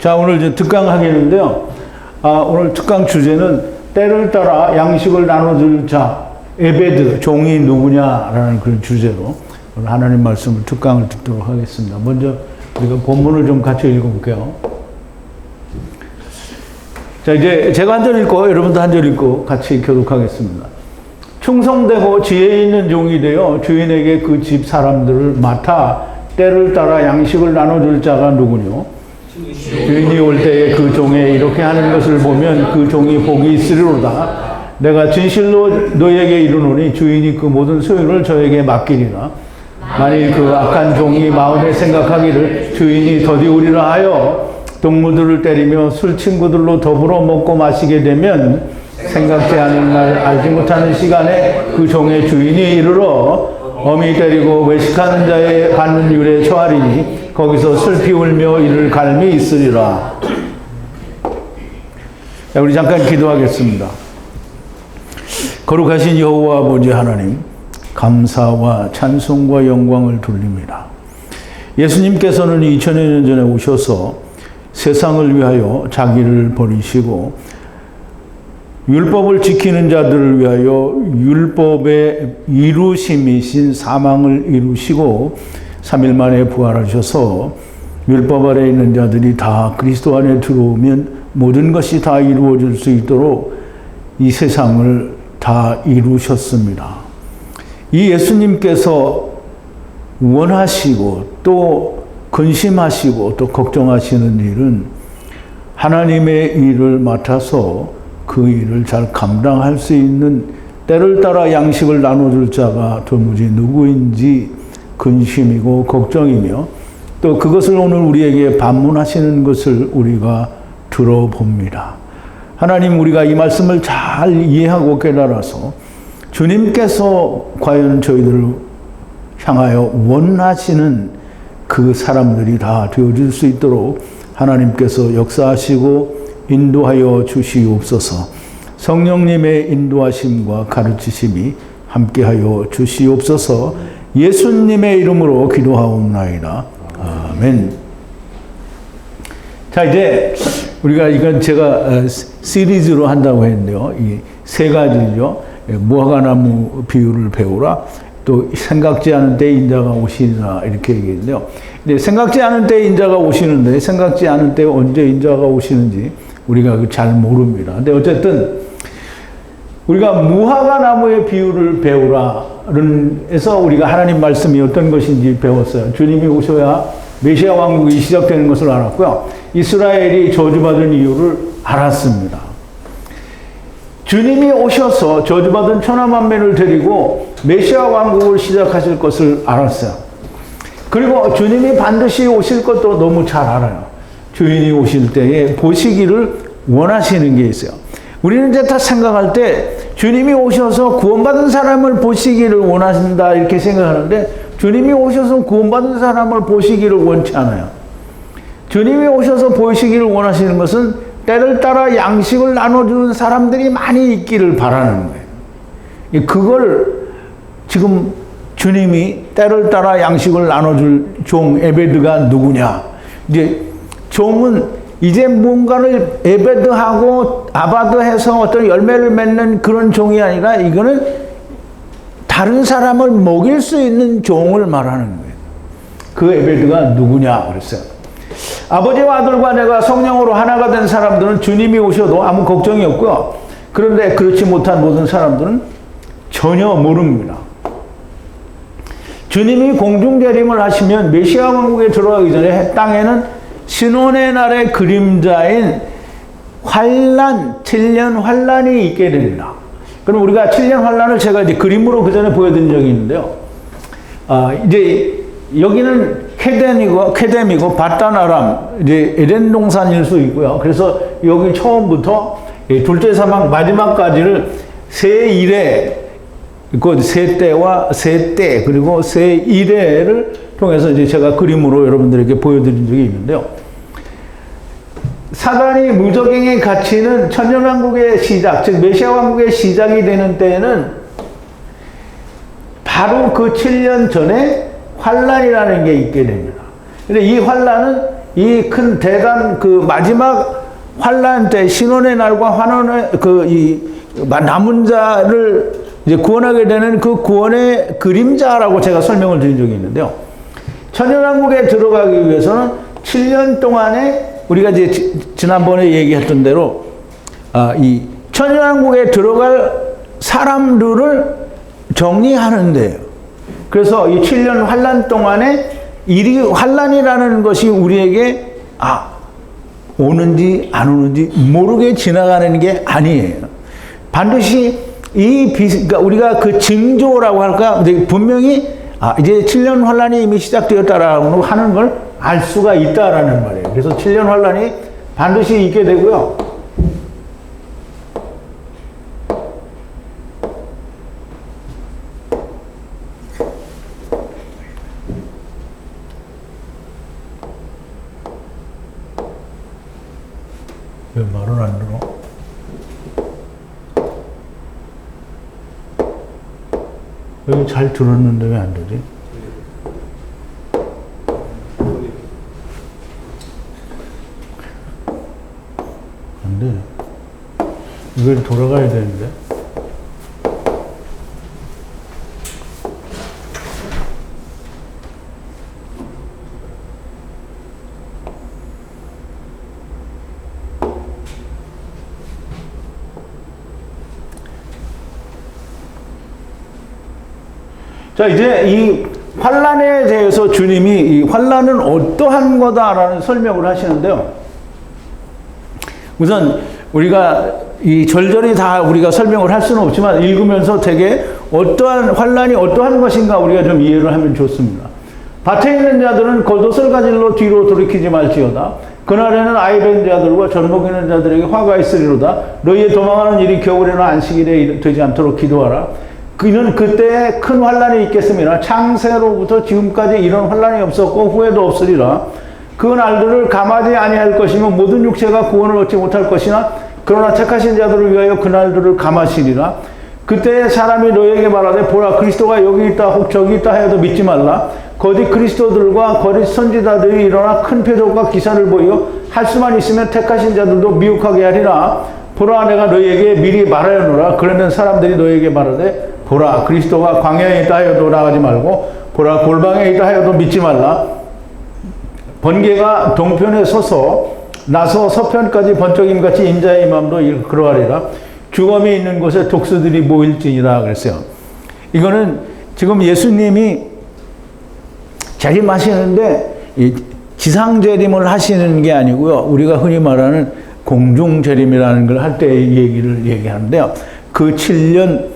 자, 오늘 이제 특강 하겠는데요. 오늘 특강 주제는 때를 따라 양식을 나눠줄 자, 에베드, 종이 누구냐라는 그런 주제로 오늘 하나님 말씀을 특강을 듣도록 하겠습니다. 먼저 우리가 본문을 좀 같이 읽어볼게요. 자, 이제 제가 한 절 읽고 여러분도 한 절 읽고 같이 교독하겠습니다. 충성되고 지혜 있는 종이 되어 주인에게 그 집 사람들을 맡아 때를 따라 양식을 나눠줄 자가 누구뇨? 주인이 올 때에 그 종에 이렇게 하는 것을 보면 그 종이 복이 있으리로다. 내가 진실로 너에게 이르노니 주인이 그 모든 소유를 저에게 맡기리라. 만일 그 악한 종이 마음에 생각하기를 주인이 더디우리라 하여 동무들을 때리며 술 친구들로 더불어 먹고 마시게 되면 생각지 않은 날 알지 못하는 시간에 그 종의 주인이 이르러 어미 때리고 외식하는 자의 받는 율에 처하리니 거기서 슬피 울며 이를 갈미 있으리라. 자, 우리 잠깐 기도하겠습니다. 거룩하신 여호와 아버지 하나님, 감사와 찬송과 영광을 돌립니다. 예수님께서는 2000여 년 전에 오셔서 세상을 위하여 자기를 버리시고 율법을 지키는 자들을 위하여 율법의 이루심이신 사망을 이루시고 3일 만에 부활하셔서 율법 아래 있는 자들이 다 그리스도 안에 들어오면 모든 것이 다 이루어질 수 있도록 이 세상을 다 이루셨습니다. 이 예수님께서 원하시고 또 근심하시고 또 걱정하시는 일은 하나님의 일을 맡아서 그 일을 잘 감당할 수 있는 때를 따라 양식을 나눠줄 자가 도무지 누구인지 근심이고 걱정이며 또 그것을 오늘 우리에게 반문하시는 것을 우리가 들어봅니다. 하나님, 우리가 이 말씀을 잘 이해하고 깨달아서 주님께서 과연 저희들을 향하여 원하시는 그 사람들이 다 되어질 수 있도록 하나님께서 역사하시고 인도하여 주시옵소서. 성령님의 인도하심과 가르치심이 함께하여 주시옵소서. 예수님의 이름으로 기도하옵나이다. 아멘. 자, 이제 우리가 이건 제가 시리즈로 한다고 했는데요. 이 세 가지죠. 무화과나무 비유를 배우라. 또 생각지 않은 때 인자가 오시리라 이렇게 얘기했는데요. 근데 생각지 않은 때 인자가 오시는데 생각지 않은 때 언제 인자가 오시는지 우리가 잘 모릅니다. 근데 어쨌든 우리가 무화과 나무의 비유를 배우라는 에서 우리가 하나님 말씀이 어떤 것인지 배웠어요. 주님이 오셔야 메시아 왕국이 시작되는 것을 알았고요. 이스라엘이 저주받은 이유를 알았습니다. 주님이 오셔서 저주받은 천하만민을 데리고 메시아 왕국을 시작하실 것을 알았어요. 그리고 주님이 반드시 오실 것도 너무 잘 알아요. 주인이 오실 때에 보시기를 원하시는 게 있어요. 우리는 이제 다 생각할 때 주님이 오셔서 구원받은 사람을 보시기를 원하신다 이렇게 생각하는데 주님이 오셔서 구원받은 사람을 보시기를 원치 않아요. 주님이 오셔서 보시기를 원하시는 것은 때를 따라 양식을 나눠주는 사람들이 많이 있기를 바라는 거예요. 그걸 지금 주님이 때를 따라 양식을 나눠줄 종 에베드가 누구냐. 이제 종은 이제 뭔가를 에베드하고 아바드해서 어떤 열매를 맺는 그런 종이 아니라 이거는 다른 사람을 먹일 수 있는 종을 말하는 거예요. 그 에베드가 누구냐 그랬어요. 아버지와 아들과 내가 성령으로 하나가 된 사람들은 주님이 오셔도 아무 걱정이 없고요. 그런데 그렇지 못한 모든 사람들은 전혀 모릅니다. 주님이 공중재림을 하시면 메시아 왕국에 들어가기 전에 땅에는 신혼의 날의 그림자인 환란, 7년 환란이 있게 됩니다. 그럼 우리가 7년 환란을 제가 이제 그림으로 그 전에 보여드린 적이 있는데요. 이제 여기는 케뎀이고 바단-아람, 이제 에덴 동산일 수 있고요. 그래서 여기 처음부터 둘째 사막 마지막까지를 세 일에, 그 세 때와 세 때, 그리고 세 일회를 통해서 이제 제가 그림으로 여러분들에게 보여드린 적이 있는데요. 사단이 무적행에 갇히는 천년왕국의 시작, 즉 메시아 왕국의 시작이 되는 때에는 바로 그 7년 전에 환란이라는 게 있게 됩니다. 근데 이 환란은 이 큰 대단 그 마지막 환란 때 신혼의 날과 환혼의 이 남은 자를 이제 구원하게 되는 그 구원의 그림자라고 제가 설명을 드린 적이 있는데요. 천연왕국에 들어가기 위해서는 7년 동안에 우리가 이제 지난번에 얘기했던 대로 이 천연왕국에 들어갈 사람들을 정리하는데요. 그래서 이 7년 환란 동안에 환란이라는 것이 우리에게 오는지 안 오는지 모르게 지나가는 게 아니에요. 반드시 그러니까 우리가 그 징조라고 할까, 분명히 이제 7년 환란이 이미 시작되었다라고 하는 걸 알 수가 있다라는 말이에요. 그래서 7년 환란이 반드시 있게 되고요. 왜 말을 안 들어? 여기 잘 들었는데 왜 안 되지? 안 돼. 이걸 돌아가야 되는데. 자, 이제 이 환란에 대해서 주님이 이 환란은 어떠한 거다라는 설명을 하시는데요. 우선 우리가 이 절절히 다 우리가 설명을 할 수는 없지만 읽으면서 되게 어떠한 환란이 어떠한 것인가 우리가 좀 이해를 하면 좋습니다. 밭에 있는 자들은 겉옷을 가질러 뒤로 돌이키지 말지어다. 그날에는 아이 벤 자들과 젖먹이는 자들에게 화가 있으리로다. 너희의 도망하는 일이 겨울에나 안식일에 되지 않도록 기도하라. 그는 그때에 큰 환란이 있겠습니다. 창세로부터 지금까지 이런 환란이 없었고 후에도 없으리라. 그 날들을 감하지 아니할 것이며 모든 육체가 구원을 얻지 못할 것이나 그러나 택하신 자들을 위하여 그 날들을 감하시리라. 그때 사람이 너에게 말하되 보라 그리스도가 여기 있다 혹 저기 있다 하여도 믿지 말라. 거짓 그리스도들과 거짓 선지자들이 일어나 큰 표적과 기사를 보여 할 수만 있으면 택하신 자들도 미혹하게 하리라. 보라 내가 너희에게 미리 말하였노라. 그러면 사람들이 너희에게 말하되 보라 그리스도가 광야에 있다 하여도 나가지 말고 보라 골방에 있다 하여도 믿지 말라. 번개가 동편에 나서 서편까지 번쩍임같이 인자의 마음도 그러하리라. 죽음이 있는 곳에 독수들이 모일지니라 그랬어요. 이거는 지금 예수님이 재림하시는데 지상재림을 하시는 게 아니고요. 우리가 흔히 말하는 공중재림이라는 걸 할 때 얘기를 얘기하는데요. 그 7년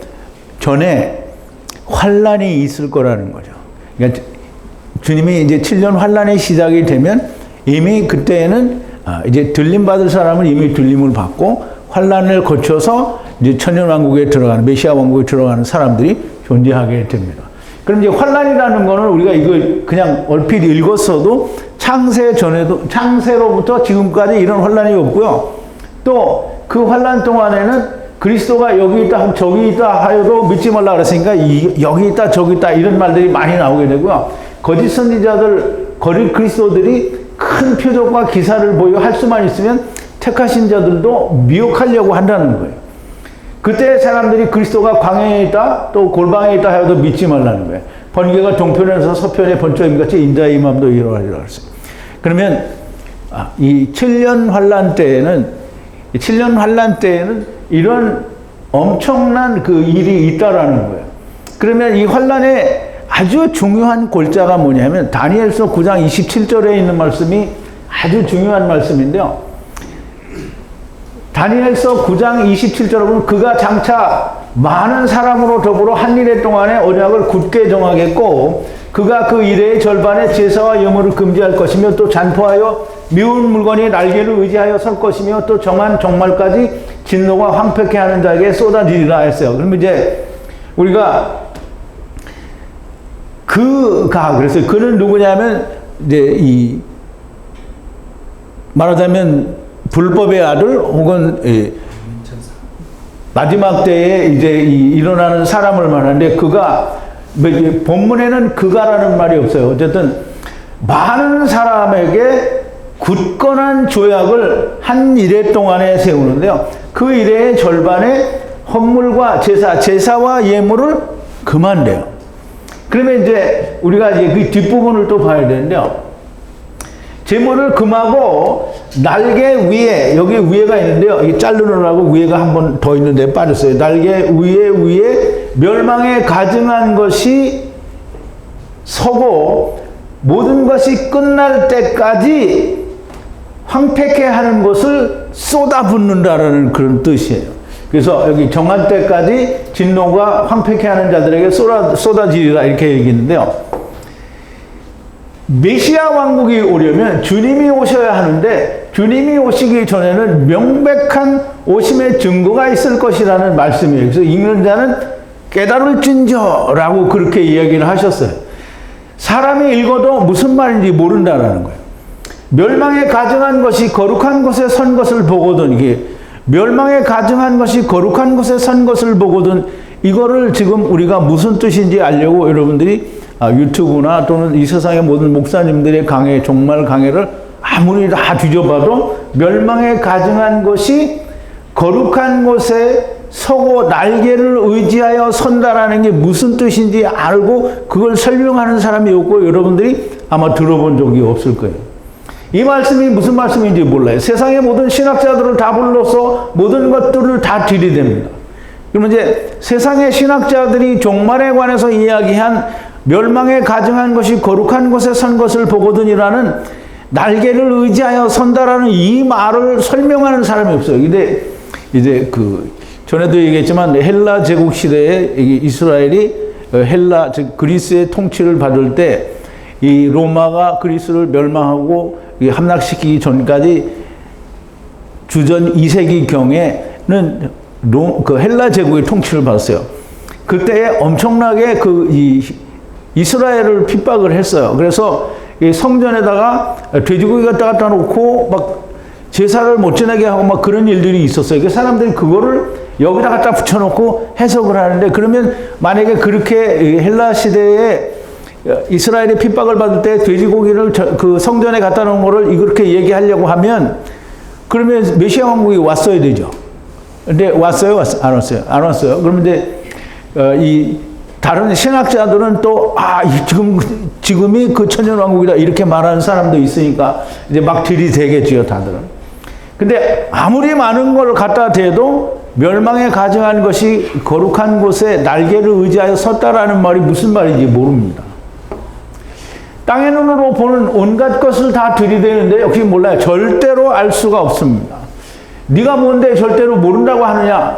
전에 환란이 있을 거라는 거죠. 그러니까 주님이 이제 7년 환란이 시작이 되면 이미 그때에는 이제 들림 받을 사람은 이미 들림을 받고 환란을 거쳐서 이제 천년왕국에 들어가는 메시아 왕국에 들어가는 사람들이 존재하게 됩니다. 그럼 이제 환란이라는 거는 우리가 이걸 그냥 얼핏 읽었어도 창세로부터 지금까지 이런 환란이 없고요. 또 그 환란 동안에는 그리스도가 여기 있다 저기 있다 하여도 믿지 말라 그랬으니까 여기 있다 저기 있다 이런 말들이 많이 나오게 되고요. 거짓 선지자들, 거짓 그리스도들이 큰 표적과 기사를 보여 할 수만 있으면 택하신 자들도 미혹하려고 한다는 거예요. 그때 사람들이 그리스도가 광야에 있다 또 골방에 있다 하여도 믿지 말라는 거예요. 번개가 동편에서 서편에 번쩍임같이 인자의 마음도 이러하리라 그랬어요. 그러면 이 7년 환란 때에는 이런 엄청난 그 일이 있다라는 거예요. 그러면 이 환란의 아주 중요한 골자가 뭐냐면 다니엘서 9장 27절에 있는 말씀이 아주 중요한 말씀인데요. 다니엘서 9장 27절에 보면 그가 장차 많은 사람으로 더불어 한 일해 동안에 언약을 굳게 정하겠고 그가 그 일의 절반에 제사와 예물을 금지할 것이며 또 잔포하여 미운 물건이 날개를 의지하여 설 것이며 또 정한 종말까지 진노가 황폐케 하는 자에게 쏟아지리라 했어요. 그러면 이제 우리가 그래서 그는 누구냐면 이제 말하자면 불법의 아들 혹은 마지막 때에 이제 일어나는 사람을 말하는데 그가 본문에는 그가라는 말이 없어요. 어쨌든 많은 사람에게 굳건한 조약을 한 일해 동안에 세우는데요. 그 일해의 절반에 헌물과 제사와 예물을 금한대요. 그러면 이제 우리가 이제 그 뒷부분을 또 봐야 되는데요. 제물을 금하고 날개 위에, 여기 위에가 있는데요. 이 자르느라고 위에가 한 번 더 있는데 빠졌어요. 날개 위에 멸망에 가증한 것이 서고 모든 것이 끝날 때까지 황폐케 하는 것을 쏟아붓는다라는 그런 뜻이에요. 그래서 여기 정한 때까지 진노가 황폐케 하는 자들에게 쏟아지리라 이렇게 얘기했는데요. 메시아 왕국이 오려면 주님이 오셔야 하는데 주님이 오시기 전에는 명백한 오심의 증거가 있을 것이라는 말씀이에요. 그래서 읽는 자는 깨달을진저라고 그렇게 이야기를 하셨어요. 사람이 읽어도 무슨 말인지 모른다라는 거예요. 멸망에 가증한 것이 거룩한 곳에 선 것을 보거든, 이게 멸망에 가증한 것이 거룩한 곳에 선 것을 보거든, 이거를 지금 우리가 무슨 뜻인지 알려고 여러분들이 유튜브나 또는 이 세상의 모든 목사님들의 강의, 종말 강의를 아무리 다 뒤져봐도 멸망에 가증한 것이 거룩한 곳에 서고 날개를 의지하여 선다라는 게 무슨 뜻인지 알고 그걸 설명하는 사람이 없고 여러분들이 아마 들어본 적이 없을 거예요. 이 말씀이 무슨 말씀인지 몰라요. 세상의 모든 신학자들을 다 불러서 모든 것들을 다 들이댑니다. 그러면 이제 세상의 신학자들이 종말에 관해서 이야기한 멸망에 가증한 것이 거룩한 곳에 선 것을 보거든이라는 날개를 의지하여 선다라는 이 말을 설명하는 사람이 없어요. 근데 이제 전에도 얘기했지만 헬라 제국 시대에 이스라엘이 헬라 즉 그리스의 통치를 받을 때 이 로마가 그리스를 멸망하고 함락시키기 전까지 주전 2세기 경에는 그 헬라 제국의 통치를 받았어요. 그때 엄청나게 이스라엘을 핍박을 했어요. 그래서 이 성전에다가 돼지고기 갖다 놓고 막 제사를 못 지내게 하고 막 그런 일들이 있었어요. 그 사람들이 그거를 여기다 갖다 붙여놓고 해석을 하는데, 그러면 만약에 그렇게 헬라 시대에 이스라엘이 핍박을 받을 때 돼지고기를 그 성전에 갖다 놓은 거를 이렇게 얘기하려고 하면 그러면 메시아 왕국이 왔어야 되죠. 근데 왔어요? 안 왔어요? 안 왔어요. 그러면 이제 이 다른 신학자들은 또 지금이 그 천년 왕국이다 이렇게 말하는 사람도 있으니까 이제 막 들이대겠지요, 다들은. 근데 아무리 많은 걸 갖다 대도 멸망에 가증한 것이 거룩한 곳에 날개를 의지하여 섰다라는 말이 무슨 말인지 모릅니다. 땅의 눈으로 보는 온갖 것을 다 들이대는데 역시 몰라요. 절대로 알 수가 없습니다. 네가 뭔데 절대로 모른다고 하느냐?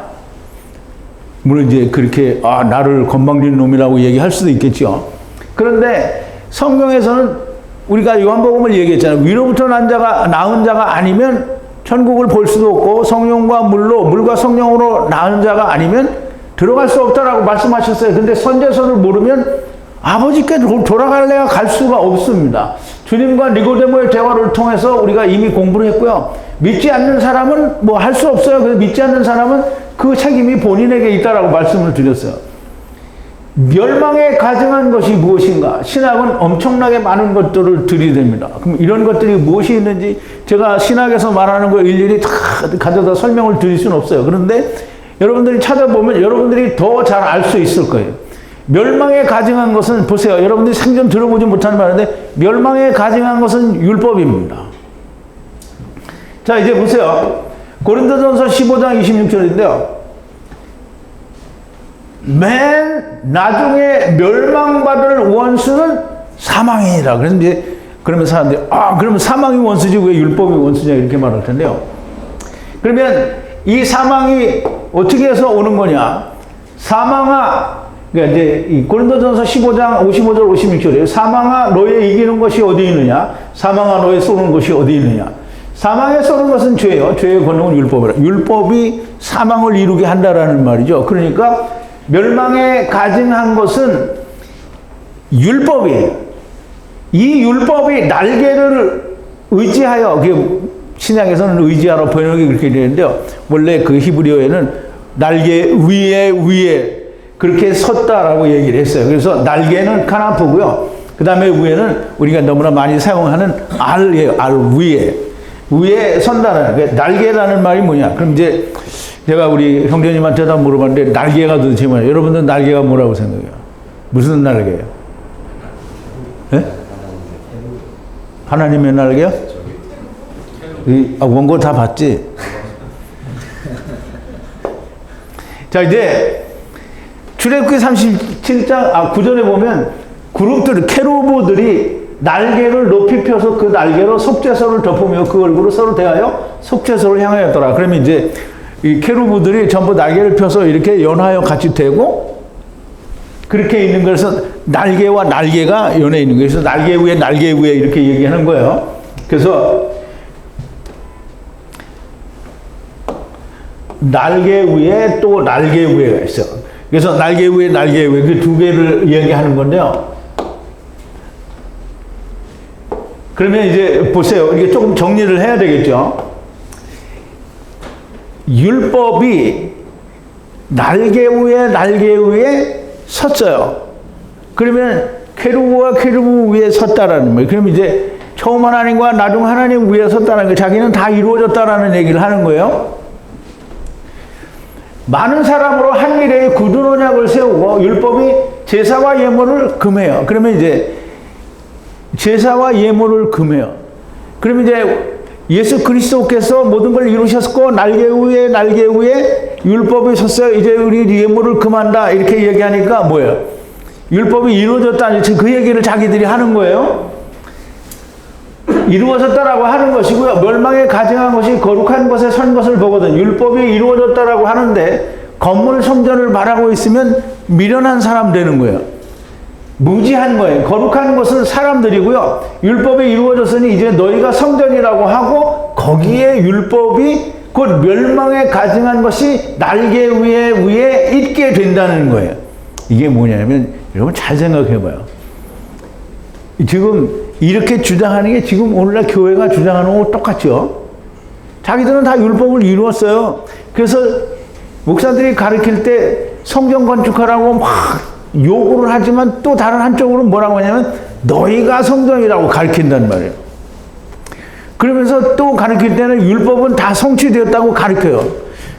물론 이제 그렇게 나를 건방진 놈이라고 얘기할 수도 있겠죠. 그런데 성경에서는 우리가 요한복음을 얘기했잖아요. 위로부터 낳은 자가 아니면 천국을 볼 수도 없고 성령과 물과 성령으로 낳은 자가 아니면 들어갈 수 없다라고 말씀하셨어요. 근데 선제서를 모르면 아버지께 돌아갈래야 갈 수가 없습니다. 주님과 니고데모의 대화를 통해서 우리가 이미 공부를 했고요. 믿지 않는 사람은 뭐 할 수 없어요. 그래서 믿지 않는 사람은 그 책임이 본인에게 있다라고 말씀을 드렸어요. 멸망에 가증한 것이 무엇인가? 신학은 엄청나게 많은 것들을 들이댑니다. 그럼 이런 것들이 무엇이 있는지 제가 신학에서 말하는 거 일일이 다 가져다 설명을 드릴 수는 없어요. 그런데 여러분들이 찾아보면 여러분들이 더 잘 알 수 있을 거예요. 멸망에 가증한 것은 보세요. 여러분들이 생전 들어보지 못하는 말인데 멸망에 가증한 것은 율법입니다. 자, 이제 보세요. 고린도전서 15장 26절인데요. 맨 나중에 멸망받을 원수는 사망이니라. 그래서 이제 그러면 사람들이 그러면 사망이 원수지 왜 율법이 원수냐 이렇게 말할 텐데요. 그러면 이 사망이 어떻게 해서 오는 거냐? 사망아, 그러니까 이제 이 고린도전서 15장 55절 56절이에요. 사망아 너의 이기는 것이 어디 있느냐? 사망아 너의 쏘는 것이 어디 있느냐? 사망에 쏘는 것은 죄예요. 죄의 권능은 율법이라. 율법이 사망을 이루게 한다라는 말이죠. 그러니까 멸망에 가증한 것은 율법이에요. 이 율법이 날개를 의지하여, 신약에서는 의지하러 번역이 그렇게 되는데요. 원래 그 히브리어에는 날개 위에 그렇게 섰다라고 얘기를 했어요. 그래서 날개는 카나프고요. 그 다음에 위에는 우리가 너무나 많이 사용하는 알이에요. 알 위에 선다는 게 날개라는 말이 뭐냐? 그럼 이제 제가 우리 형제님한테 다 물어봤는데 날개가 도대체 뭐냐? 여러분들 날개가 뭐라고 생각해요? 무슨 날개예요? 예? 하나님의 날개요? 원고 다 봤지? 자, 이제 출애굽기 37장 9절에 보면 그룹들 케루브들이 날개를 높이 펴서 그 날개로 속죄소를 덮으며 그 얼굴을 서로 대하여 속죄소를 향하였더라. 그러면 이제 이 케루브들이 전부 날개를 펴서 이렇게 연하여 같이 대고 그렇게 있는 거에서 날개와 날개가 연해 있는 거예요. 그래서 날개 위에 이렇게 얘기하는 거예요. 그래서 날개 위에 또 날개 위에가 있어. 그래서 날개 위에 그 두 개를 얘기하는 건데요. 그러면 이제 보세요. 이게 조금 정리를 해야 되겠죠. 율법이 날개 위에 섰어요. 그러면 케루브와 케루브 위에 섰다라는 거예요. 그러면 이제 처음 하나님과 나중 하나님 위에 섰다는 거, 자기는 다 이루어졌다라는 얘기를 하는 거예요. 많은 사람으로 한 미래의 굳은 언약을 세우고 율법이 제사와 예물을 금해요. 그러면 이제 제사와 예물을 금해요. 그러면 이제 예수 그리스도께서 모든 걸 이루셨고 날개 위에 율법이 섰어요. 이제 우리 예물을 금한다 이렇게 얘기하니까 뭐예요? 율법이 이루어졌다. 그 얘기를 자기들이 하는 거예요. 이루어졌다라고 하는 것이고요. 멸망에 가증한 것이 거룩한 것에 선 것을 보거든. 율법이 이루어졌다라고 하는데 건물 성전을 바라고 있으면 미련한 사람 되는 거예요. 무지한 거예요. 거룩한 것은 사람들이고요. 율법이 이루어졌으니 이제 너희가 성전이라고 하고 거기에 율법이 곧 멸망에 가증한 것이 날개 위에 있게 된다는 거예요. 이게 뭐냐면 여러분 잘 생각해 봐요. 지금 이렇게 주장하는 게 지금 오늘날 교회가 주장하는 거랑 똑같죠. 자기들은 다 율법을 이루었어요. 그래서 목사들이 가르칠 때 성전 건축하라고 막 요구를 하지만 또 다른 한쪽으로는 뭐라고 하냐면 너희가 성전이라고 가르친단 말이에요. 그러면서 또 가르칠 때는 율법은 다 성취되었다고 가르쳐요.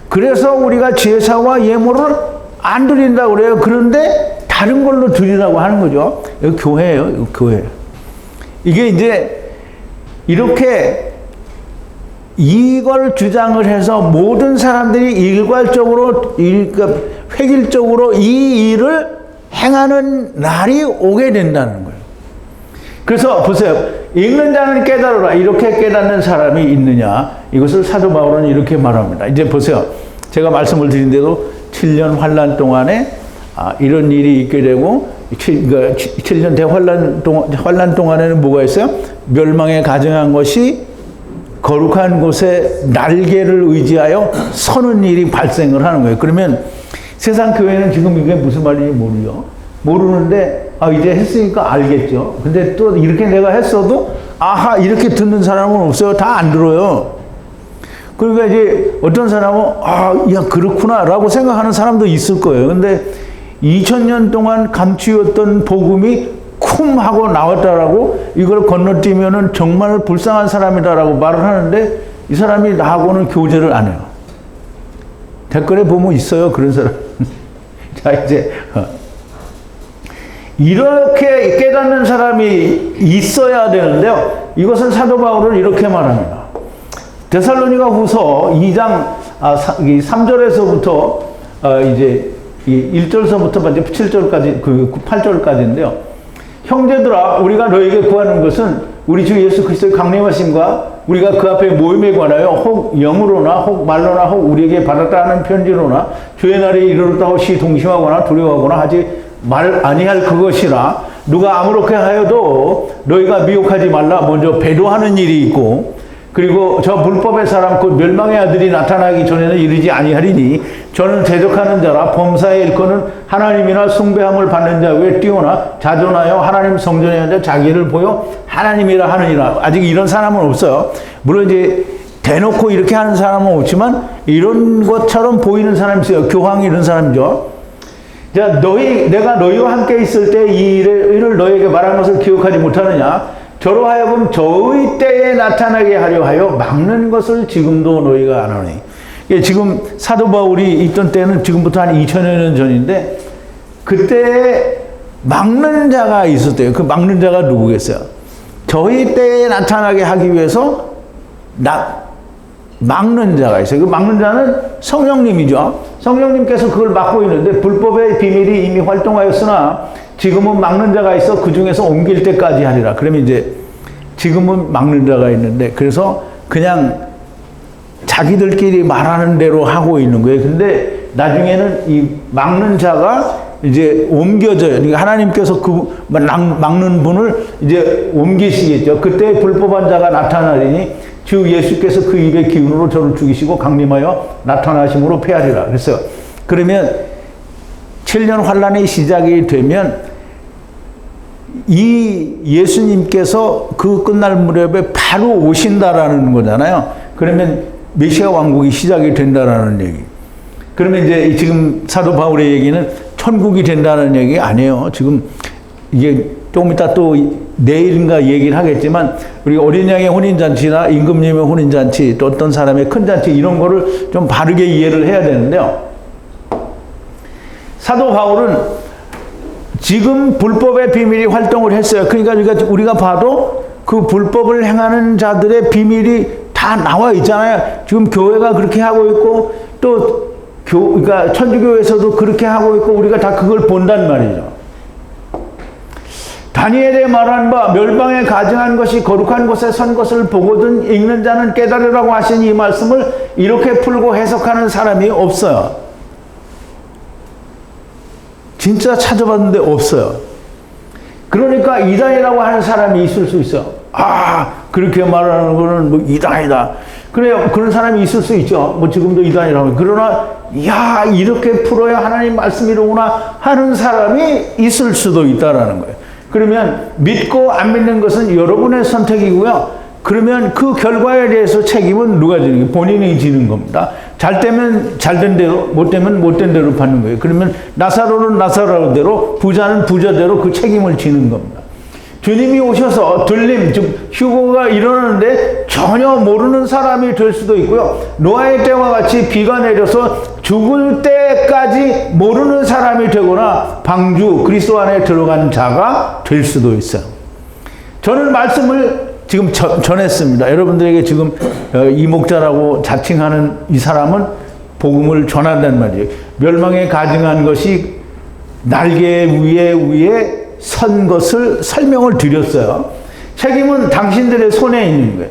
그래서 우리가 제사와 예물을 안 드린다고 그래요. 그런데 다른 걸로 드리라고 하는 거죠. 여기 교회예요. 여기 교회. 이게 이제 이렇게 이걸 주장을 해서 모든 사람들이 일괄적으로 획일적으로 이 일을 행하는 날이 오게 된다는 거예요. 그래서 보세요. 읽는 자는 깨달으라. 이렇게 깨닫는 사람이 있느냐. 이것을 사도 바울은 이렇게 말합니다. 이제 보세요. 제가 말씀을 드린데도 7년 환란 동안에 이런 일이 있게 되고 7년 대환란 동안에는 뭐가 있어요? 멸망에 가증한 것이 거룩한 곳에 날개를 의지하여 서는 일이 발생을 하는 거예요. 그러면 세상 교회는 지금 이게 무슨 말인지 모르는데 이제 했으니까 알겠죠. 근데 또 이렇게 내가 했어도 아하 이렇게 듣는 사람은 없어요. 다 안 들어요. 그러니까 이제 어떤 사람은 야 그렇구나 라고 생각하는 사람도 있을 거예요. 근데 2000년 동안 감추었던 복음이 쿵 하고 나왔다라고 이걸 건너뛰면은 정말 불쌍한 사람이다라고 말을 하는데 이 사람이 나하고는 교제를 안 해요. 댓글에 보면 있어요. 그런 사람. 자, 이제 이렇게 깨닫는 사람이 있어야 되는데요. 이것은 사도 바울은 이렇게 말합니다. 데살로니가 후서 2장 3절에서부터 이제 1절서부터 7절까지, 8절까지인데요. 형제들아, 우리가 너에게 구하는 것은 우리 주 예수 그리스도의 강림하심과 우리가 그 앞에 모임에 관하여 혹 영으로나 혹 말로나 혹 우리에게 받았다 하는 편지로나 주의 날이 이르렀다 혹시 동심하거나 두려워하거나 하지 말 아니할 그것이라. 누가 아무렇게 하여도 너희가 미혹하지 말라. 먼저 배도하는 일이 있고 그리고 저 불법의 사람 곧 멸망의 아들이 나타나기 전에는 이르지 아니하리니 저는 대적하는 자라 범사의 일꾼은 하나님이나 숭배함을 받는 자 위에 뛰어나 자존하여 하나님 성전에 앉아 자기를 보여 하나님이라 하느니라. 아직 이런 사람은 없어요. 물론 이제 대놓고 이렇게 하는 사람은 없지만 이런 것처럼 보이는 사람이 있어요. 교황이 이런 사람이죠. 자, 내가 너희와 함께 있을 때 이 일을 너희에게 말한 것을 기억하지 못하느냐? 저로 하여금 저의 때에 나타나게 하려 하여 막는 것을 지금도 너희가 안 하니. 지금 사도 바울이 있던 때는 지금부터 한 2000여 년 전인데, 그때 막는 자가 있었대요. 그 막는 자가 누구겠어요? 저희 때에 나타나게 하기 위해서 막는 자가 있어요. 그 막는 자는 성령님이죠. 성령님께서 그걸 막고 있는데, 불법의 비밀이 이미 활동하였으나 지금은 막는 자가 있어 그 중에서 옮길 때까지 하리라. 그러면 이제 지금은 막는 자가 있는데, 그래서 그냥 자기들끼리 말하는 대로 하고 있는 거예요. 근데 나중에는 이 막는 자가 이제 옮겨져요. 그러니까 하나님께서 그 막는 분을 이제 옮기시겠죠. 그때 불법한 자가 나타나리니 주 예수께서 그 입의 기운으로 저를 죽이시고 강림하여 나타나심으로 패하리라. 그래서 그러면 7년 환란의 시작이 되면 이 예수님께서 그 끝날 무렵에 바로 오신다라는 거잖아요. 그러면 메시아 왕국이 시작이 된다라는 얘기. 그러면 이제 지금 사도 바울의 얘기는 천국이 된다는 얘기 아니에요. 지금 이게 조금 이따 또 내일인가 얘기를 하겠지만, 우리 어린 양의 혼인잔치나 임금님의 혼인잔치, 또 어떤 사람의 큰 잔치, 이런 거를 좀 바르게 이해를 해야 되는데요. 사도 바울은 지금 불법의 비밀이 활동을 했어요. 그러니까 우리가 봐도 그 불법을 행하는 자들의 비밀이 다 나와 있잖아요. 지금 교회가 그렇게 하고 있고, 또 그러니까 천주교에서도 그렇게 하고 있고, 우리가 다 그걸 본단 말이죠. 다니엘에 말한 바 멸망에 가증한 것이 거룩한 곳에 선 것을 보거든 읽는 자는 깨달으라고 하신 이 말씀을 이렇게 풀고 해석하는 사람이 없어요. 진짜 찾아봤는데 없어요. 그러니까 이단이라고 하는 사람이 있을 수 있어요. 아, 그렇게 말하는 거는 뭐 이단이다. 그래요. 그런 사람이 있을 수 있죠. 뭐 지금도 이단이라고. 그러나 야, 이렇게 풀어야 하나님 말씀이로구나 하는 사람이 있을 수도 있다라는 거예요. 그러면 믿고 안 믿는 것은 여러분의 선택이고요. 그러면 그 결과에 대해서 책임은 누가 지는 거예요? 본인이 지는 겁니다. 잘 되면 잘된 대로, 못 되면 못된 대로 받는 거예요. 그러면 나사로는 나사로대로, 부자는 부자대로 그 책임을 지는 겁니다. 주님이 오셔서 들림, 즉 휴거가 일어나는데 전혀 모르는 사람이 될 수도 있고요. 노아의 때와 같이 비가 내려서 죽을 때까지 모르는 사람이 되거나 방주, 그리스도 안에 들어간 자가 될 수도 있어요. 저는 말씀을 지금 전했습니다. 여러분들에게 지금 이 목자라고 자칭하는 이 사람은 복음을 전한단 말이에요. 멸망에 가증한 것이 날개 위에 선 것을 설명을 드렸어요. 책임은 당신들의 손에 있는 거예요.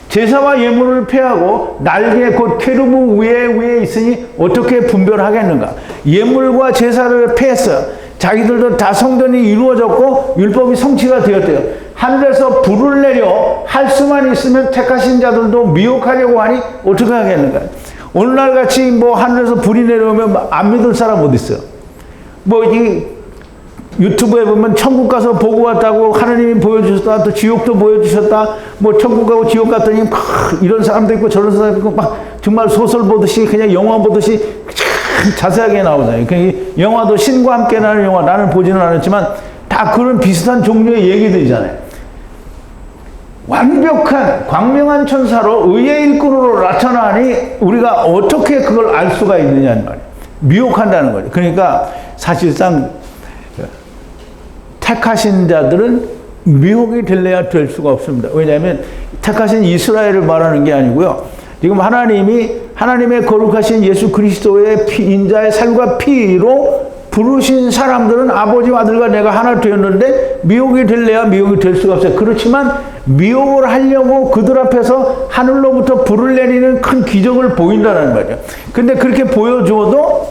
제사와 예물을 폐하고 날개 곧 케루브 위에 있으니 어떻게 분별하겠는가? 예물과 제사를 폐했어요. 자기들도 다 성전이 이루어졌고 율법이 성취가 되었대요. 하늘에서 불을 내려 할 수만 있으면 택하신 자들도 미혹하려고 하니 어떻게 하겠는가? 오늘날 같이 뭐 하늘에서 불이 내려오면 안 믿을 사람 어디 있어요? 뭐 이 유튜브에 보면 천국 가서 보고 왔다고 하나님이 보여주셨다, 또 지옥도 보여주셨다, 뭐 천국 가고 지옥 갔더니 이런 사람도 있고 저런 사람도 있고 막 정말 소설 보듯이 그냥 영화 보듯이 자세하게 나오잖아요. 그러니까 영화도 신과 함께 나는 영화, 나는 보지는 않았지만 다 그런 비슷한 종류의 얘기들이잖아요. 완벽한 광명한 천사로 의의 일꾼으로 나타나니 우리가 어떻게 그걸 알 수가 있느냐는 말이에요. 미혹한다는 거죠. 그러니까 사실상 택하신 자들은 미혹이 될래야 될 수가 없습니다. 왜냐하면 택하신 이스라엘을 말하는 게 아니고요. 지금 하나님의 거룩하신 예수 그리스도의 인자의 살과 피로 부르신 사람들은 아버지와 아들과 내가 하나 되었는데 미혹이 될래야 미혹이 될 수가 없어요. 그렇지만 미혹을 하려고 그들 앞에서 하늘로부터 불을 내리는 큰 기적을 보인다는 말이에요. 근데 그렇게 보여줘도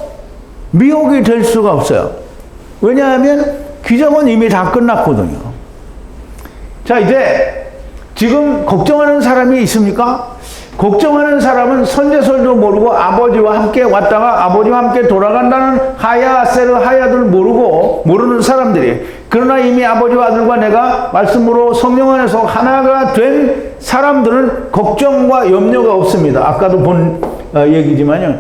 미혹이 될 수가 없어요. 왜냐하면 기적은 이미 다 끝났거든요. 자, 이제 지금 걱정하는 사람이 있습니까? 걱정하는 사람은 선제설도 모르고 아버지와 함께 왔다가 아버지와 함께 돌아간다는 하야세르 하야들 모르는 사람들이. 그러나 이미 아버지와 아들과 내가 말씀으로 성령 안에서 하나가 된 사람들은 걱정과 염려가 없습니다. 아까도 본 얘기지만요.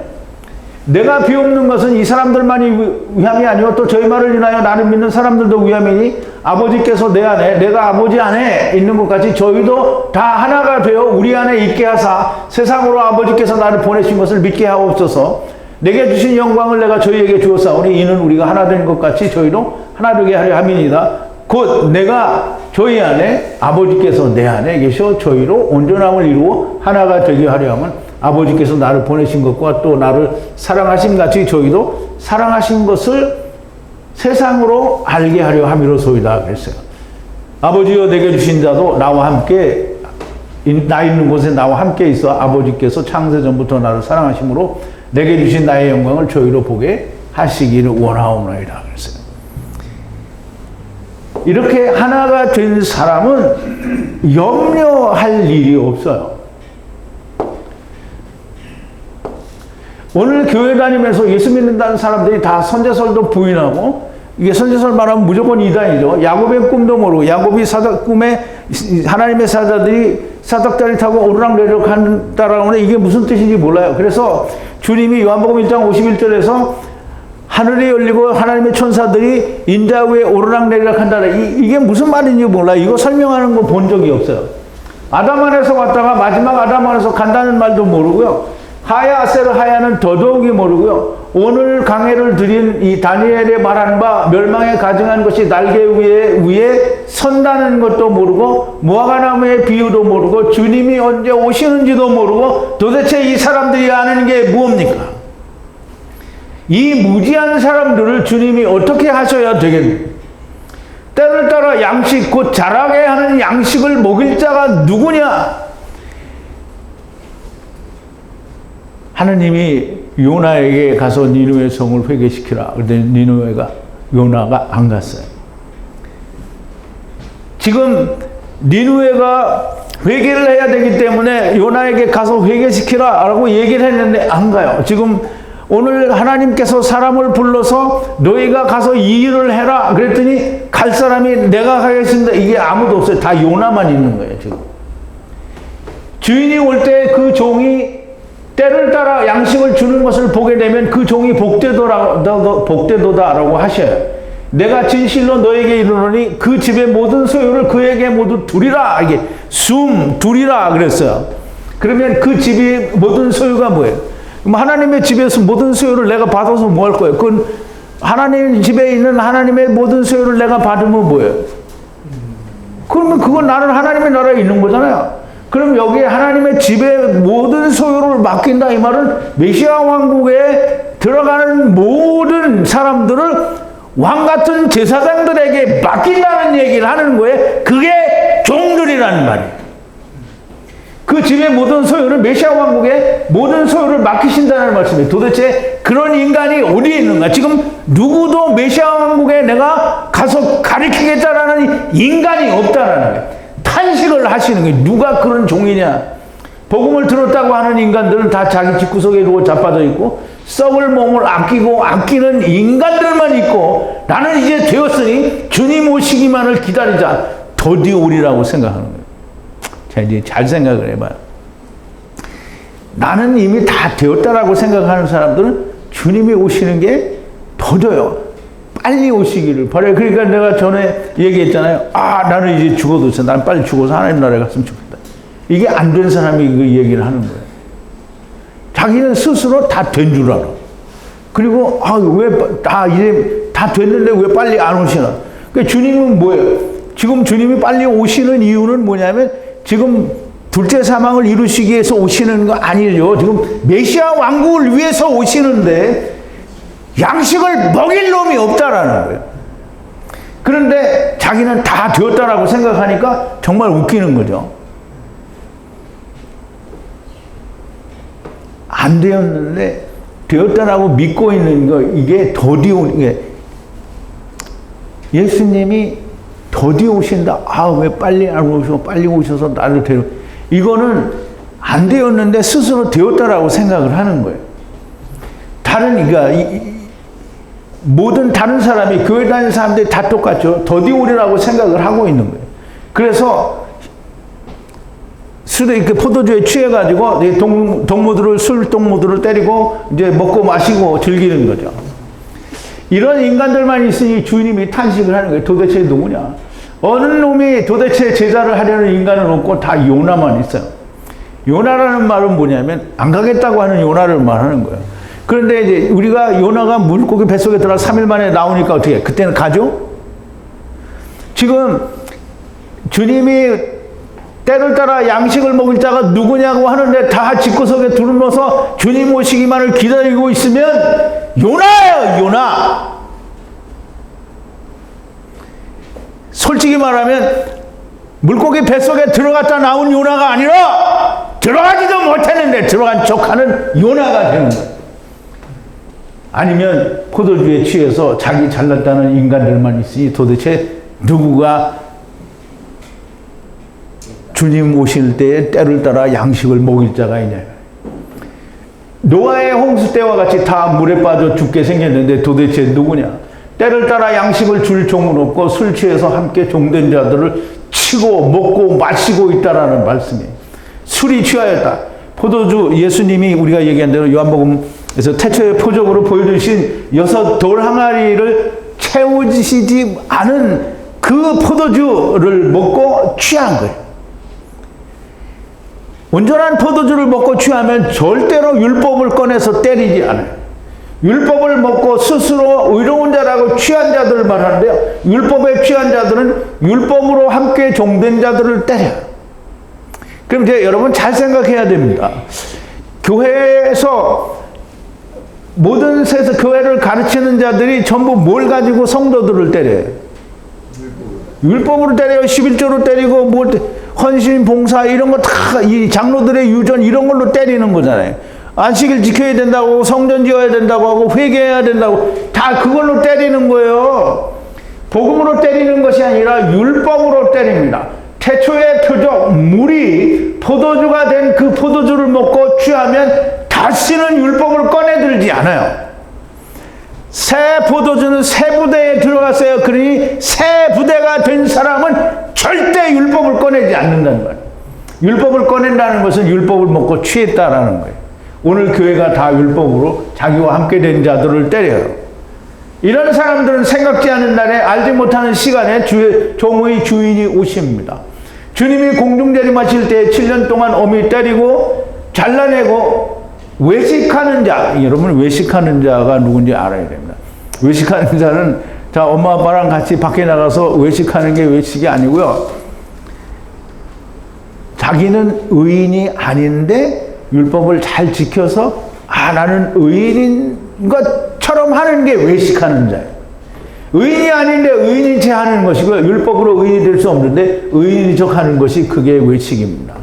내가 비옵는 것은 이 사람들만이 위함이 아니고 또 저희 말을 인하여 나를 믿는 사람들도 위함이니 아버지께서 내 안에 내가 아버지 안에 있는 것 같이 저희도 다 하나가 되어 우리 안에 있게 하사 세상으로 아버지께서 나를 보내신 것을 믿게 하옵소서. 내게 주신 영광을 내가 저희에게 주었사오니 이는 우리가 하나 된 것 같이 저희도 하나 되게 하려 함이니이다. 곧 내가 저희 안에 아버지께서 내 안에 계셔 저희로 온전함을 이루어 하나가 되게 하려 함은 아버지께서 나를 보내신 것과 또 나를 사랑하신 같이 저희도 사랑하신 것을 세상으로 알게 하려 함이로소이다 그랬어요. 아버지여 내게 주신 자도 나와 함께 나 있는 곳에 나와 함께 있어 아버지께서 창세전부터 나를 사랑하심으로 내게 주신 나의 영광을 저희로 보게 하시기를 원하옵나이다 그랬어요. 이렇게 하나가 된 사람은 염려할 일이 없어요. 오늘 교회 다니면서 예수 믿는다는 사람들이 다 선제설도 부인하고, 이게 선제설 말하면 무조건 이단이죠. 야곱의 꿈도 모르고, 야곱이 꿈에 하나님의 사자들이 사닥다리 타고 오르락내리락 한다라고 하는데 이게 무슨 뜻인지 몰라요. 그래서 주님이 요한복음 1장 51절에서 하늘이 열리고 하나님의 천사들이 인자 위에 오르락내리락 한다. 이게 무슨 말인지 몰라요. 이거 설명하는 거 본 적이 없어요. 아담 안에서 왔다가 마지막 아담 안에서 간다는 말도 모르고요. 하야 아세르 하야는 더더욱이 모르고요. 오늘 강해를 드린 이 다니엘의 말한 바 멸망에 가증한 것이 날개 위에 선다는 것도 모르고 무화과나무의 비유도 모르고 주님이 언제 오시는지도 모르고 도대체 이 사람들이 아는 게 무엇입니까? 이 무지한 사람들을 주님이 어떻게 하셔야 되겠는가? 때를 따라 양식 곧 자라게 하는 양식을 먹일 자가 누구냐? 하느님이 요나에게 가서 니느웨 성을 회개시키라. 그런데 요나가 안 갔어요. 지금 니느웨가 회개를 해야 되기 때문에 요나에게 가서 회개시키라 라고 얘기를 했는데 안 가요. 지금 오늘 하나님께서 사람을 불러서 너희가 가서 이 일을 해라 그랬더니 갈 사람이 내가 가겠습니다. 이게 아무도 없어요. 다 요나만 있는 거예요. 지금 주인이 올 때 그 종이 때를 따라 양식을 주는 것을 보게 되면 그 종이 복되도다라고 하셔요. 내가 진실로 너에게 이르노니 그 집의 모든 소유를 그에게 모두 두리라. 이게 두리라 그랬어요. 그러면 그 집이 모든 소유가 뭐예요? 그럼 하나님의 집에서 모든 소유를 내가 받아서 뭐 할 거예요? 그건 하나님 집에 있는 하나님의 모든 소유를 내가 받으면 뭐예요? 그러면 그건 나는 하나님의 나라에 있는 거잖아요. 그럼 여기에 하나님의 집에 모든 소유를 맡긴다 이 말은 메시아 왕국에 들어가는 모든 사람들을 왕 같은 제사장들에게 맡긴다는 얘기를 하는 거예요. 그게 종들이라는 말이에요. 그 집의 모든 소유를 메시아 왕국에 모든 소유를 맡기신다는 말씀이에요. 도대체 그런 인간이 어디에 있는가? 지금 누구도 메시아 왕국에 내가 가서 가르치겠다라는 인간이 없다라는 거예요. 탄식을 하시는 거예요. 누가 그런 종이냐? 복음을 들었다고 하는 인간들은 다 자기 집구석에 누워 자빠져 있고 썩을 몸을 아끼는 인간들만 있고 나는 이제 되었으니 주님 오시기만을 기다리자. 더디 오리라고 생각하는 거예요. 자, 이제 잘 생각을 해봐요. 나는 이미 다 되었다라고 생각하는 사람들은 주님이 오시는 게 더뎌요. 빨리 오시기를 바라요. 그러니까 내가 전에 얘기했잖아요. 나는 이제 죽어도 있어. 난 빨리 죽어서 하나님 나라에 갔으면 좋겠다. 이게 안 된 사람이 그 얘기를 하는 거예요. 자기는 스스로 다 된 줄 알아. 그리고 이제 다 됐는데 왜 빨리 안 오시나? 그러니까 주님은 뭐예요? 지금 주님이 빨리 오시는 이유는 뭐냐면 지금 둘째 사망을 이루시기 위해서 오시는 거 아니죠. 지금 메시아 왕국을 위해서 오시는데 양식을 먹일 놈이 없다라는 거예요. 그런데 자기는 다 되었다라고 생각하니까 정말 웃기는 거죠. 안 되었는데 되었다라고 믿고 있는 거 이게 더디 오는 게 예수님이 더디 오신다. 왜 빨리 안 오셔? 빨리 오셔서 나를 데려. 이거는 안 되었는데 스스로 되었다라고 생각을 하는 거예요. 모든 다른 사람이 교회 다니는 사람들이 다 똑같죠. 더디 오리라고 생각을 하고 있는 거예요. 그래서 술에 그 포도주에 취해가지고 동무들을 술 동무들을 때리고 이제 먹고 마시고 즐기는 거죠. 이런 인간들만 있으니 주님이 탄식을 하는 거예요. 도대체 누구냐? 어느 놈이 도대체 제자를 하려는 인간은 없고 다 요나만 있어요. 요나라는 말은 뭐냐면 안 가겠다고 하는 요나를 말하는 거예요. 그런데 이제 우리가 요나가 물고기 뱃속에 들어가 3일 만에 나오니까 어떻게 해? 그때는 가죠? 지금 주님이 때를 따라 양식을 먹을 자가 누구냐고 하는데 다 집구석에 두루누워서 주님 오시기만을 기다리고 있으면 요나예요, 요나. 솔직히 말하면 물고기 뱃속에 들어갔다 나온 요나가 아니라 들어가지도 못했는데 들어간 척하는 요나가 되는 거예요. 아니면 포도주에 취해서 자기 잘났다는 인간들만 있으니 도대체 누구가 주님 오실 때에 때를 따라 양식을 먹일 자가 있냐. 노아의 홍수 때와 같이 다 물에 빠져 죽게 생겼는데 도대체 누구냐. 때를 따라 양식을 줄 종은 없고 술 취해서 함께 종된 자들을 치고 먹고 마시고 있다라는 말씀이에요. 술이 취하였다. 포도주, 예수님이 우리가 얘기한 대로 요한복음에서 태초의 표적으로 보여주신 6 돌 항아리를 채우시지 않은 그 포도주를 먹고 취한 거예요. 온전한 포도주를 먹고 취하면 절대로 율법을 꺼내서 때리지 않아요. 율법을 먹고 스스로 의로운 자라고 취한 자들을 말하는데요. 율법에 취한 자들은 율법으로 함께 종된 자들을 때려요. 그럼 이제 여러분 잘 생각해야 됩니다. 교회에서 모든 세상 교회를 가르치는 자들이 전부 뭘 가지고 성도들을 때려요? 율법으로 때려요. 11조로 때리고 뭘 헌신, 봉사 이런 거 다 이 장로들의 유전 이런 걸로 때리는 거잖아요. 안식일 지켜야 된다고 성전 지어야 된다고 하고 회개해야 된다고 다 그걸로 때리는 거예요. 복음으로 때리는 것이 아니라 율법으로 때립니다. 태초의 표적 물이 포도주가 된 그 포도주를 먹고 취하면 다시는 율법을 꺼내들지 않아요. 새 포도주는 새 부대에 들어갔어요. 그러니 새 부대가 된 사람은 절대 율법을 꺼내지 않는다는 거예요. 율법을 꺼낸다는 것은 율법을 먹고 취했다라는 거예요. 오늘 교회가 다 율법으로 자기와 함께 된 자들을 때려요. 이런 사람들은 생각지 않은 날에 알지 못하는 시간에 종의 주인이 오십니다. 주님이 공중재림하실 때 7년 동안 어미 때리고 잘라내고 외식하는 자, 여러분 외식하는 자가 누군지 알아야 됩니다. 외식하는 자는 자 엄마 아빠랑 같이 밖에 나가서 외식하는 게 외식이 아니고요. 자기는 의인이 아닌데 율법을 잘 지켜서 나는 의인인 것처럼 하는 게 외식하는 자예요. 의인이 아닌데 의인인 채 하는 것이고요. 율법으로 의인이 될 수 없는데 의인인 척 하는 것이 그게 외식입니다.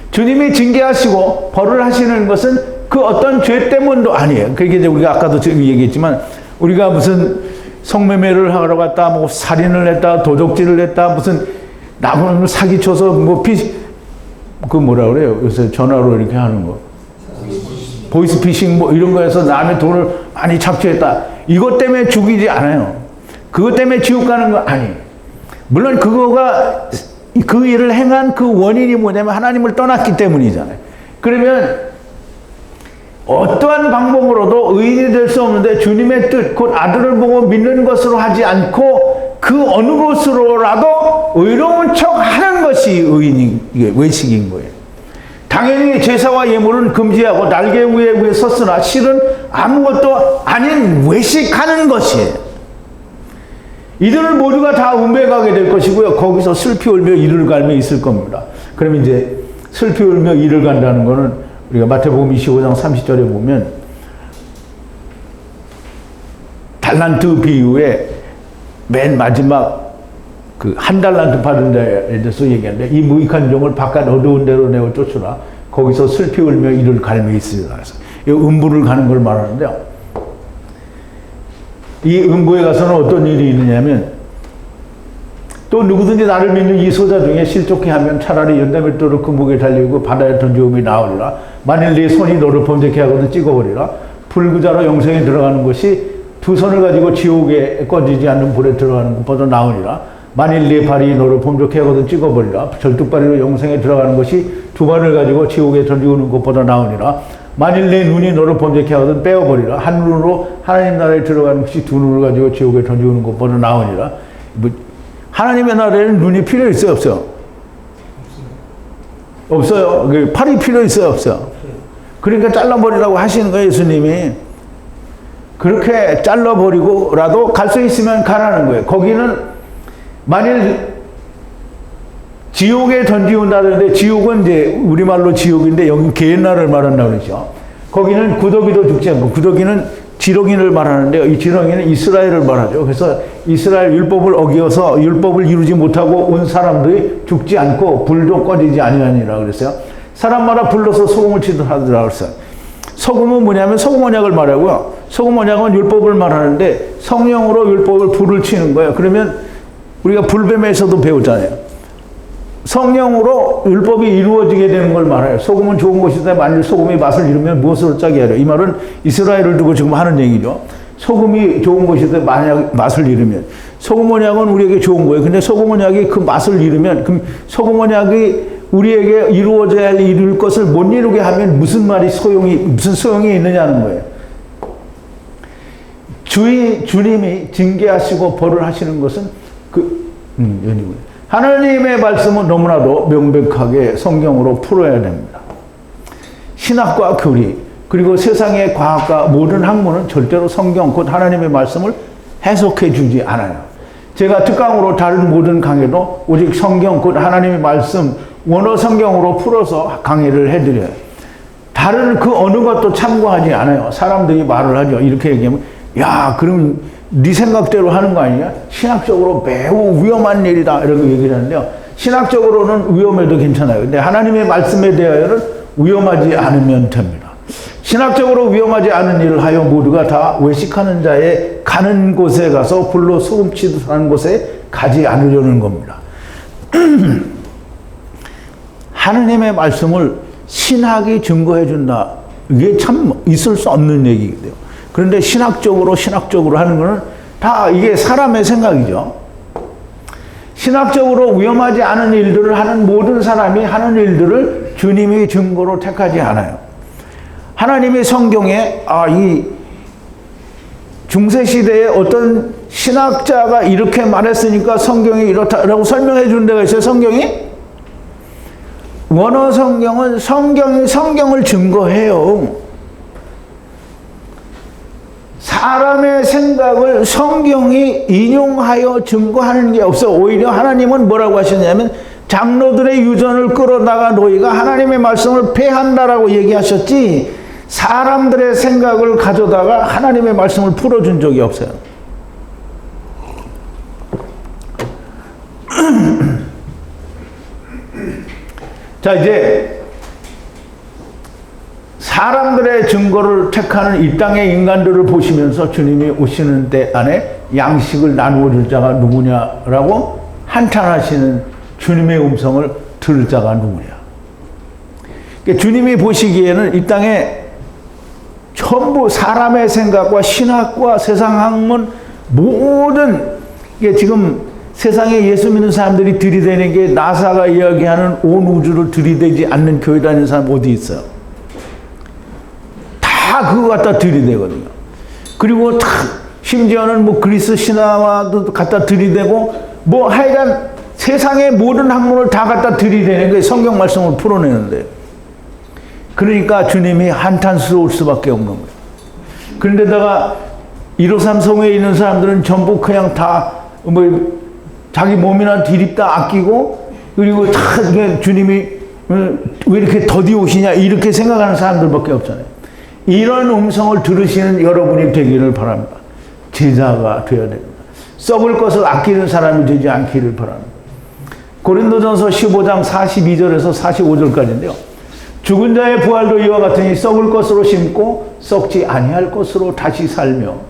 주님이 징계하시고 벌을 하시는 것은 그 어떤 죄 때문도 아니에요. 그게 이제 우리가 아까도 얘기했지만 우리가 무슨 성매매를 하러 갔다, 뭐 살인을 했다, 도적질을 했다, 무슨 나무를 사기쳐서 뭐 그 뭐라 그래요? 요새 전화로 이렇게 하는 거. 보이스피싱 뭐 이런 거에서 남의 돈을 많이 착취했다. 이것 때문에 죽이지 않아요. 그것 때문에 지옥 가는 거 아니에요. 물론 그거가 그 일을 행한 그 원인이 뭐냐면 하나님을 떠났기 때문이잖아요. 그러면 어떠한 방법으로도 의인이 될 수 없는데 주님의 뜻, 곧 아들을 보고 믿는 것으로 하지 않고 그 어느 것으로라도 의로운 척 하는 것이 이게 외식인 거예요. 당연히 제사와 예물은 금지하고 날개 위에 섰으나 실은 아무것도 아닌 외식하는 것이에요. 이들은 모두가 다 운배 가게 될 것이고요. 거기서 슬피 울며 이를 갈며 있을 겁니다. 그럼 이제 슬피 울며 이를 간다는 거는 우리가 마태복음 25장 30절에 보면 달란트 비유에 맨 마지막 그 한 달란트 받은 자에 대해서 얘기하는데 이 무익한 종을 바깥 어두운 데로 내어 쫓으라. 거기서 슬피 울며 이를 갈며 있으리라. 그래서 이 음부를 가는 걸 말하는데요. 이 음부에 가서는 어떤 일이 있느냐면 또 누구든지 나를 믿는 이 소자 중에 실족해 하면 차라리 연다밀도로 그 목에 달리고 바다에 던지움이 나으리라. 만일 네 손이 너를 범죄케 하거든 찍어버리라. 불구자로 영생에 들어가는 것이 두 손을 가지고 지옥에 꺼지지 않는 불에 들어가는 것보다 나으리라. 만일 네 발이 너를 범죄케 하거든 찍어버리라. 절뚝발이로 영생에 들어가는 것이 두 발을 가지고 지옥에 던지는 것보다 나으니라. 만일 내 눈이 너를 범죄케 하거든 빼어버리라. 한 눈으로 하나님 나라에 들어가는 것이 두 눈을 가지고 지옥에 던지는 것보다 나으니라. 뭐 하나님의 나라에는 눈이 필요 있어요, 없어요? 없어요. 팔이 필요 있어요, 없어요? 그러니까 잘라버리라고 하시는 거예요, 예수님이. 그렇게 잘라버리고라도 갈 수 있으면 가라는 거예요. 거기는 만일 지옥에 던지운다는데, 지옥은 이제 우리말로 지옥인데 여기 게hen나를 말한다고 그러죠. 거기는 구더기도 죽지 않고, 구더기는 지렁이를 말하는데요. 이 지렁이는 이스라엘을 말하죠. 그래서 이스라엘 율법을 어겨서 율법을 이루지 못하고 온 사람들이 죽지 않고 불도 꺼지지 아니하니라 그랬어요. 사람마다 불러서 소금을 치듯 하더라 그랬어요. 소금은 뭐냐면 소금 언약을 말하고요. 소금 언약은 율법을 말하는데 성령으로 율법을 불을 치는 거예요. 그러면 우리가 불뱀에서도 배웠잖아요. 성령으로 율법이 이루어지게 되는 걸 말해요. 소금은 좋은 것이다. 만일 소금이 맛을 잃으면 무엇으로 짜게 하려. 이 말은 이스라엘을 두고 지금 하는 얘기죠. 소금이 좋은 것이다. 만약 맛을 잃으면. 소금 언약은 우리에게 좋은 거예요. 근데 소금 언약이 그 맛을 잃으면, 그럼 소금 언약이 우리에게 이루어져야 할 이룰 것을 못 이루게 하면 무슨 소용이 있느냐는 거예요. 주님이 징계하시고 벌을 하시는 것은 연이고요. 하나님의 말씀은 너무나도 명백하게 성경으로 풀어야 됩니다. 신학과 교리, 그리고 세상의 과학과 모든 학문은 절대로 성경, 곧 하나님의 말씀을 해석해 주지 않아요. 제가 특강으로 다른 모든 강의도 오직 성경, 곧 하나님의 말씀, 원어 성경으로 풀어서 강의를 해드려요. 다른 그 어느 것도 참고하지 않아요. 사람들이 말을 하죠. 이렇게 얘기하면, 야, 그럼 네 생각대로 하는 거 아니냐? 신학적으로 매우 위험한 일이다. 이렇게 얘기를 하는데요. 신학적으로는 위험해도 괜찮아요. 근데 하나님의 말씀에 대하여는 위험하지 않으면 됩니다. 신학적으로 위험하지 않은 일을 하여 모두가 다 외식하는 자의 가는 곳에 가서 불로 소금치듯 하는 곳에 가지 않으려는 겁니다. 하나님의 말씀을 신학이 증거해 준다. 이게 참 있을 수 없는 얘기거든요. 그런데 신학적으로 하는 거는 다 이게 사람의 생각이죠. 신학적으로 위험하지 않은 일들을 하는 모든 사람이 하는 일들을 주님이 증거로 택하지 않아요. 하나님이 성경에 이 중세시대에 어떤 신학자가 이렇게 말했으니까 성경이 이렇다라고 설명해 준 데가 있어요. 성경이? 원어 성경은 성경이 성경을 증거해요. 사람의 생각을 성경이 인용하여 증거하는 게 없어. 오히려 하나님은 뭐라고 하셨냐면 장로들의 유전을 끌어다가 너희가 하나님의 말씀을 폐한다라고 얘기하셨지, 사람들의 생각을 가져다가 하나님의 말씀을 풀어준 적이 없어요. 자, 이제 사람들의 증거를 택하는 이 땅의 인간들을 보시면서 주님이 오시는 때 안에 양식을 나누어 줄 자가 누구냐라고 한탄하시는 주님의 음성을 들을 자가 누구냐. 그러니까 주님이 보시기에는 이 땅에 전부 사람의 생각과 신학과 세상 학문 모든 게 지금 세상에 예수 믿는 사람들이 들이대는 게 나사가 이야기하는 온 우주를 들이대지 않는 교회 다니는 사람 어디 있어요? 다 그거 갖다 들이대거든요. 그리고 심지어는 뭐 그리스 신화도 갖다 들이대고 뭐 하여간 세상의 모든 학문을 다 갖다 들이대는 게 성경 말씀을 풀어내는데, 그러니까 주님이 한탄스러울 수밖에 없는 거예요. 그런데다가 153 성회에 있는 사람들은 전부 그냥 다 뭐 자기 몸이나 디립다 아끼고, 그리고 다 주님이 왜 이렇게 더디 오시냐 이렇게 생각하는 사람들밖에 없잖아요. 이런 음성을 들으시는 여러분이 되기를 바랍니다. 제자가 되어야 됩니다. 썩을 것을 아끼는 사람이 되지 않기를 바랍니다. 고린도전서 15장 42절에서 45절까지인데요. 죽은 자의 부활도 이와 같으니 썩을 것으로 심고 썩지 아니할 것으로 다시 살며,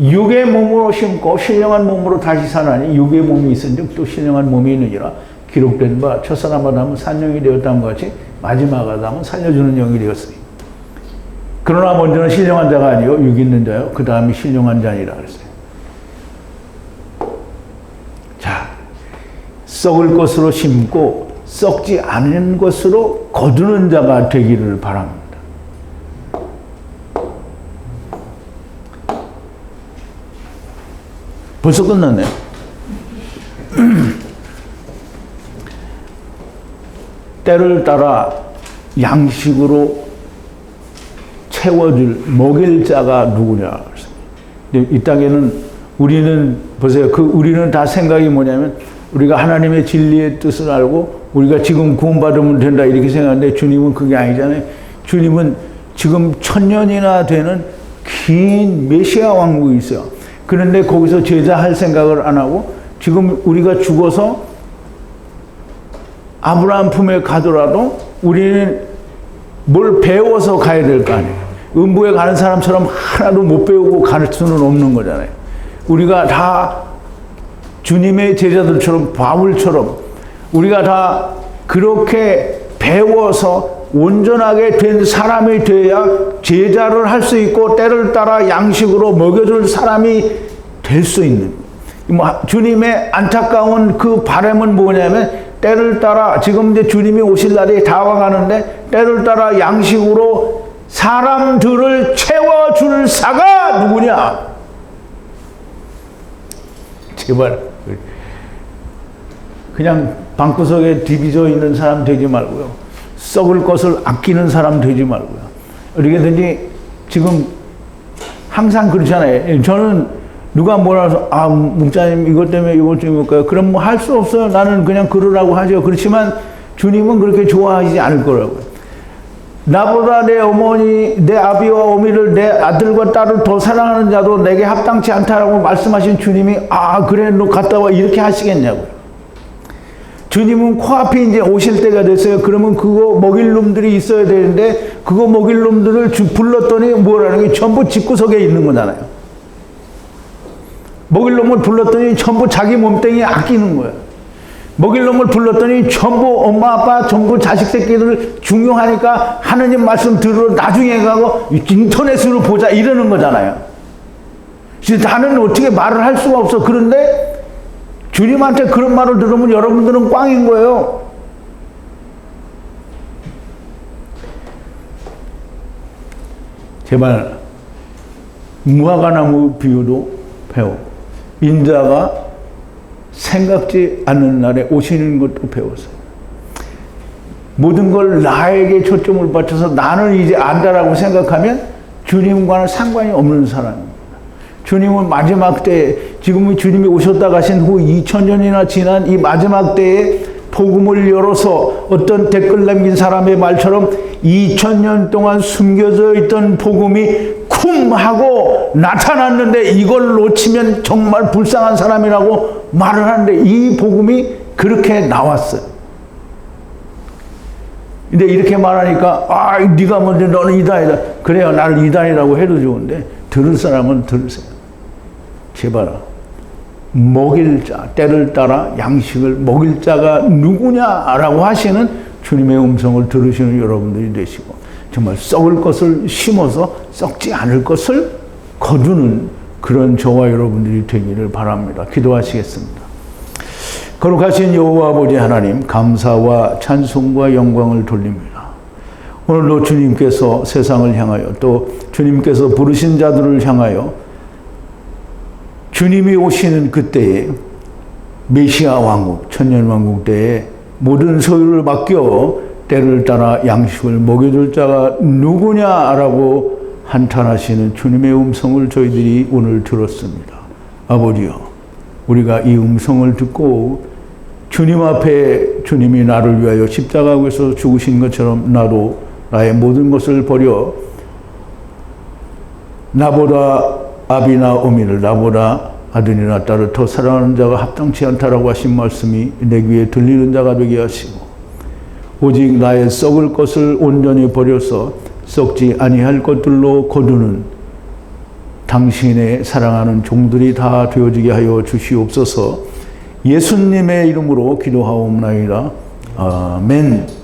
육의 몸으로 심고 신령한 몸으로 다시 사나니 육의 몸이 있은즉 또 신령한 몸이 있느니라. 기록된 바 첫사람 아담은 산영이 되었다는 것 같이 마지막 아담은 살려주는 영이 되었으니, 그러나 먼저는 신령한 자가 아니요 육 있는 자요 그 다음이 신령한 자니라 그랬어요. 자, 썩을 것으로 심고 썩지 않은 것으로 거두는 자가 되기를 바랍니다. 벌써 끝났네요. 때를 따라 양식으로 채워줄, 먹일 자가 누구냐. 이 땅에는 우리는, 보세요. 우리는 다 생각이 뭐냐면, 우리가 하나님의 진리의 뜻을 알고, 우리가 지금 구원받으면 된다, 이렇게 생각하는데, 주님은 그게 아니잖아요. 주님은 지금 1000년이나 되는 긴 메시아 왕국이 있어요. 그런데 거기서 제자할 생각을 안 하고, 지금 우리가 죽어서 아브라함 품에 가더라도 우리는 뭘 배워서 가야 될 거 아니에요. 음부에 가는 사람처럼 하나도 못 배우고 갈 수는 없는 거잖아요. 우리가 다 주님의 제자들처럼, 바울처럼 우리가 다 그렇게 배워서 온전하게 된 사람이 돼야 제자를 할 수 있고 때를 따라 양식으로 먹여줄 사람이 될 수 있는, 주님의 안타까운 그 바람은 뭐냐면, 때를 따라, 지금 이제 주님이 오실 날이 다가가는데, 때를 따라 양식으로 사람들을 채워줄 사가 누구냐? 제발 그냥 방구석에 디비져 있는 사람 되지 말고요, 썩을 것을 아끼는 사람 되지 말고요. 어떻게든지 지금 항상 그렇잖아요. 저는 누가 뭐라 해서, 목사님 이것 때문에 이것 좀 해볼까요? 그럼 뭐 할 수 없어요. 나는 그냥 그러라고 하죠. 그렇지만 주님은 그렇게 좋아하지 않을 거라고요. 나보다 내 어머니, 내 아비와 어미를, 내 아들과 딸을 더 사랑하는 자도 내게 합당치 않다라고 말씀하신 주님이, 그래, 너 갔다 와, 이렇게 하시겠냐고요. 주님은 코앞에 이제 오실 때가 됐어요. 그러면 그거 먹일 놈들이 있어야 되는데, 그거 먹일 놈들을 불렀더니 뭐라는 게 전부 집구석에 있는 거잖아요. 먹일 놈을 불렀더니 전부 자기 몸뚱이 아끼는 거예요. 먹일 놈을 불렀더니 전부 엄마, 아빠, 전부 자식 새끼들 중요하니까 하느님 말씀 들으러 나중에 가고 인터넷으로 보자, 이러는 거잖아요. 그래서 나는 어떻게 말을 할 수가 없어. 그런데 주님한테 그런 말을 들으면 여러분들은 꽝인 거예요. 제발 무화과나무 비유도 배우고, 인자가 생각지 않는 날에 오시는 것도 배웠어요. 모든 걸 나에게 초점을 맞춰서 나는 이제 안다라고 생각하면 주님과는 상관이 없는 사람입니다. 주님은 마지막 때에, 지금은 주님이 오셨다 가신 후 2000년이나 지난 이 마지막 때에 복음을 열어서 어떤 댓글 남긴 사람의 말처럼 2000년 동안 숨겨져 있던 복음이 쿵 하고 나타났는데, 이걸 놓치면 정말 불쌍한 사람이라고 말을 하는데, 이 복음이 그렇게 나왔어요. 근데 이렇게 말하니까, 네가 먼저 너는 이단이다. 그래요, 나를 이단이라고 해도 좋은데 들을 사람은 들으세요. 제발 먹일 자, 때를 따라 양식을 먹일 자가 누구냐라고 하시는 주님의 음성을 들으시는 여러분들이 되시고, 정말 썩을 것을 심어서 썩지 않을 것을 거두는 그런 저와 여러분들이 되기를 바랍니다. 기도하시겠습니다. 거룩하신 여호와 아버지 하나님, 감사와 찬송과 영광을 돌립니다. 오늘도 주님께서 세상을 향하여, 또 주님께서 부르신 자들을 향하여 주님이 오시는 그때에, 메시아 왕국, 천년 왕국 때에 모든 소유를 맡겨 때를 따라 양식을 먹여줄 자가 누구냐라고 한탄하시는 주님의 음성을 저희들이 오늘 들었습니다. 아버지여, 우리가 이 음성을 듣고 주님 앞에, 주님이 나를 위하여 십자가에서 죽으신 것처럼 나도 나의 모든 것을 버려 나보다 아비나 어미를, 나보다 아들이나 딸을 더 사랑하는 자가 합당치 않다라고 하신 말씀이 내 귀에 들리는 자가 되게 하시고, 오직 나의 썩을 것을 온전히 버려서 썩지 아니할 것들로 거두는 당신의 사랑하는 종들이 다 되어지게 하여 주시옵소서. 예수님의 이름으로 기도하옵나이다. 아멘.